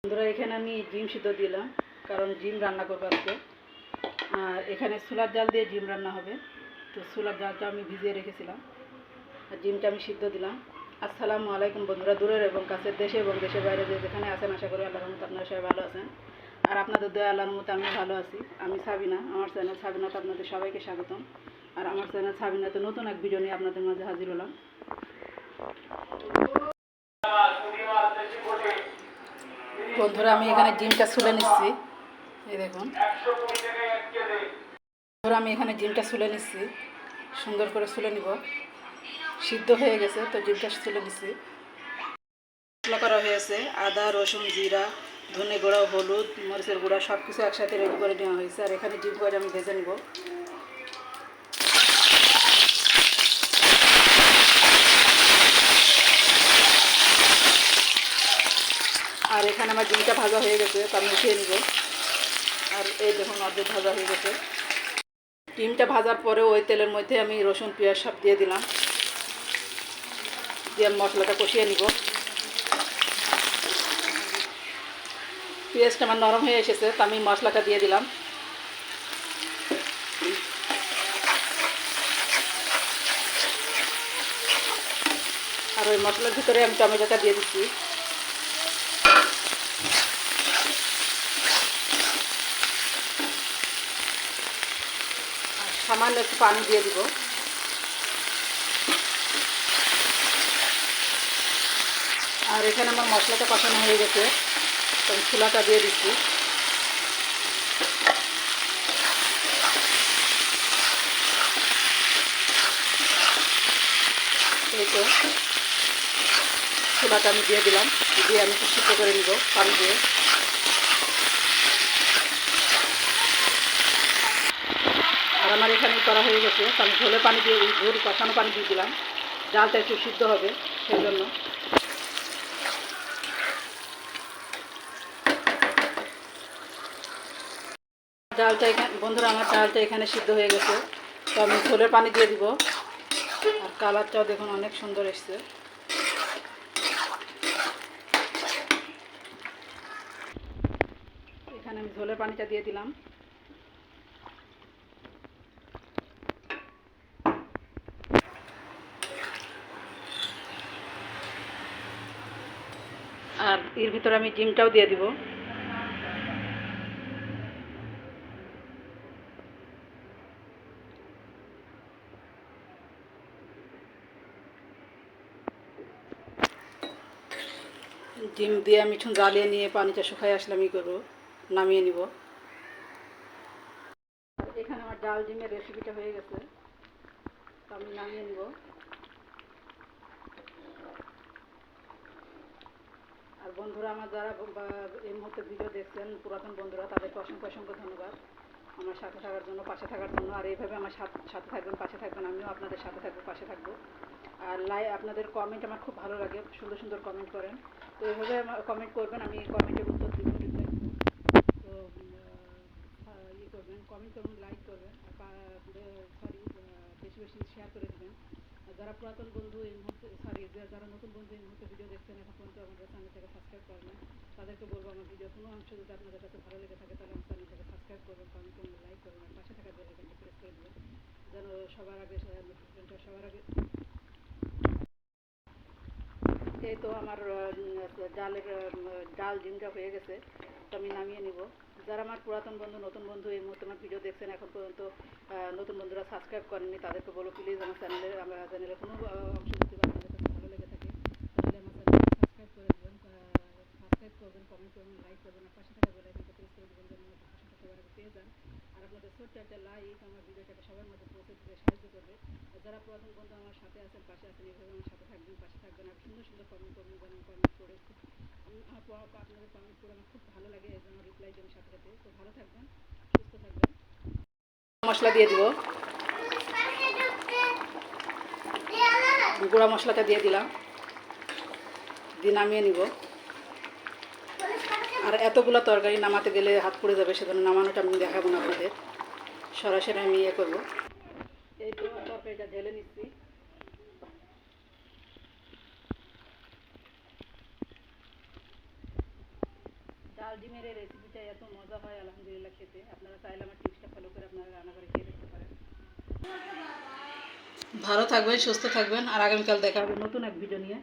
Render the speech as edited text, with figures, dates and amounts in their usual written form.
বন্ধুরা, এখানে আমি ডিম সিদ্ধ দিলাম, কারণ ডিম রান্না করবো আজকে। আর এখানে ছোলার ডাল দিয়ে ডিম রান্না হবে। তো ছোলার ডালটা আমি ভিজিয়ে রেখেছিলাম, আর ডিমটা আমি সিদ্ধ দিলাম। আসসালামু আলাইকুম বন্ধুরা, দূরের এবং কাছের, দেশে এবং দেশের বাইরে যে যেখানে আছেন, আশা করি আল্লাহর রহমতে আপনারা সবাই ভালো আছেন। আর আপনাদের দয়া আল্লাহর রহমতে আমি ভালো আছি। আমি সাবিনা, আমার চ্যানেল সাবিনাতে আপনাদের সবাইকে স্বাগতম। আর আমার চ্যানেল সাবিনাতে নতুন এক ভিডিও নিয়ে আপনাদের মাঝে হাজির হলাম। বন্ধুরা, আমি এখানে ডিমটা ছুলে নিচ্ছি, এই দেখুন। বন্ধুরা, আমি এখানে ডিমটা ছুলে নিচ্ছি, সুন্দর করে ছুলে নিব। সিদ্ধ হয়ে গেছে, তো ডিমটা ছুলে নিচ্ছি। মশলা করা হয়েছে, আদা, রসুন, জিরা, ধনে গুঁড়া, হলুদ, মরিচের গুঁড়া সব কিছু একসাথে রেডি করে নেওয়া হয়েছে। আর এখানে ডিম করে আমি ভেজে নিব। আর এখানে আমার ডিমটা ভাজা হয়ে গেছে, তো আমি উঠিয়ে নিব। আর এই দেখুন, অর্ধেক ভাজা হয়ে গেছে। ডিমটা ভাজার পরে ওই তেলের মধ্যে আমি রসুন, পেঁয়াজ সব দিয়ে দিলাম, দিয়ে মশলাটা কষিয়ে নিব। পেঁয়াজটা আমার নরম হয়ে এসেছে, তো আমি মশলাটা দিয়ে দিলাম। আর ওই মশলার ভিতরে আমি টমেটোটা দিয়ে দিচ্ছি। আর সামান্য একটু পানি দিয়ে দিব। আর এখানে আমার মশলাটা কষানো হয়ে গেছে, তো আমি ছোলাটা দিয়ে দিচ্ছি। এই তো ছোলাটা আমি দিয়ে দিলাম, দিয়ে আমি একটু সিদ্ধ করে নিব পানি দিয়ে। আর আমার এখানে করা হয়ে গেছে, তো আমি ঝোলে পানি দিয়ে, ঝোল কষানো পানি দিয়ে দিলাম। ডালটা একটু সিদ্ধ হবে সেই জন্য। ডালটা এখানে, বন্ধুরা, আমার ডালটা এখানে সিদ্ধ হয়ে গেছে, তো আমি ঝোলের পানি দিয়ে দিব। আর কালারটাও দেখুন অনেক সুন্দর এসছে। এখানে আমি ঝোলের পানিটা দিয়ে দিলাম। আর এর ভিতরে আমি ডিমটাও দিয়ে দিব। ডিম দিয়ে আমি জ্বালিয়ে নিয়ে পানিটা শুকাই আসলাম, ই করবো, নামিয়ে নিব। এখানে আমার ডাল ডিমের রেসিপিটা হয়ে গেছে, তো আমি নামিয়ে নিব। আর বন্ধুরা, আমার যারা এই মুহূর্তে ভিডিও দেখছেন, পুরাতন বন্ধুরা, তাদেরকে অসংখ্য অসংখ্য ধন্যবাদ আমার সাথে থাকার জন্য, পাশে থাকার জন্য। আর এইভাবে আমার সাথে থাকবেন, পাশে থাকবেন, আমিও আপনাদের সাথে থাকবো, পাশে থাকবো। আর আপনাদের কমেন্ট আমার খুব ভালো লাগে, সুন্দর সুন্দর কমেন্ট করেন। তো এইভাবে কমেন্ট করবেন, আমি কমেন্টের উত্তর দিব, রিপ্লাই দিব। তো ইয়ে করবেন, কমেন্ট করবেন, লাইক করবেন, সরি, বেশি বেশি শেয়ার করে দেবেন। যারা পুরাতন বন্ধু এই মুহূর্তে, সরি, যারা নতুন বন্ধু এই মুহূর্তে ভিডিও দেখছেন, এখন পর্যন্ত আমাদের চ্যানেলটাকে সাবস্ক্রাইব করেন, তাদেরকে বলবো আমার ভিডিও কোনো অংশ যদি আপনাদের কাছে ভালো লেগে থাকে, তাহলে আমার চ্যানেলটাকে সাবস্ক্রাইব করবেন, কমেন্ট করবেন, লাইক করবেন, আর পাশে থাকা বেল আইকনটা প্রেস করে দেবেন, যেন সবার আগে নোটিফিকেশনটা সবার আগে। এই তো আমার ডাল ডিমটা হয়ে গেছে, তো আমি নামিয়ে নিব। যারা আমার পুরাতন বন্ধু, নতুন বন্ধু এই মুহূর্তে আমার ভিডিও দেখছেন, এখন পর্যন্ত নতুন বন্ধুরা সাবস্ক্রাইব করেননি, তাদেরকে বলো প্লিজ আমার চ্যানেলে কোনো অংশ যদি আপনাদের কাছে ভালো লেগে থাকে, তাহলে আমার চ্যানেলকে সাবস্ক্রাইব করে দেবেন, সাবস্ক্রাইব করবেন, কমেন্ট করবেন, লাইক করবেন, আর পাশে থাকা বেল আইকনটা প্রেস করে দেবেন, যেন নোটিফিকেশনটা সবার আগে পেয়ে যান। আর আপনাদের ছোট্ট একটা লাইক আমার ভিডিওটাকে সবার মধ্যে পৌঁছে দিতে সাহায্য করবে। আর যারা পুরাতন বন্ধু আমার সাথে আছেন, পাশে আছেন, এইভাবে আমার সাথে থাকবেন, পাশে থাকবেন। আর সুন্দর সুন্দর কমেন্ট করবেন, যেন কমেন্ট করে খুব আপনাদের কমেন্ট করে আমার খুব ভালো লাগে, এই জন্য রিপ্লাই দেবেন সাথে সাথে। তো ভালো থাকবেন, সুস্থ থাকবেন। মশলা দিয়ে দিব, গুঁড়া মশলাটা দিয়ে দিলাম, দিয়ে নামিয়ে নিব। আর এতগুলো তরকারি নামাতে গেলে হাত পুড়ে যাবে, সেজন্য নামানোটা আমি দেখাবো না আপনাদের, সরাসরি আমি ইয়ে করবো। এই তো তরকারিটা ঢেলে নিচ্ছি। লাল ডিমের এই রেসিপিটা এত মজা হয় আলহামদুলিল্লাহ খেতে। আপনারা চাইলে আমার টিপসটা ফলো করে আপনারা রান্না করে খেয়ে দেখতে পারেন। ভালো থাকবেন, সুস্থ থাকবেন, আর আগামীকাল দেখা হবে নতুন এক ভিডিও নিয়ে।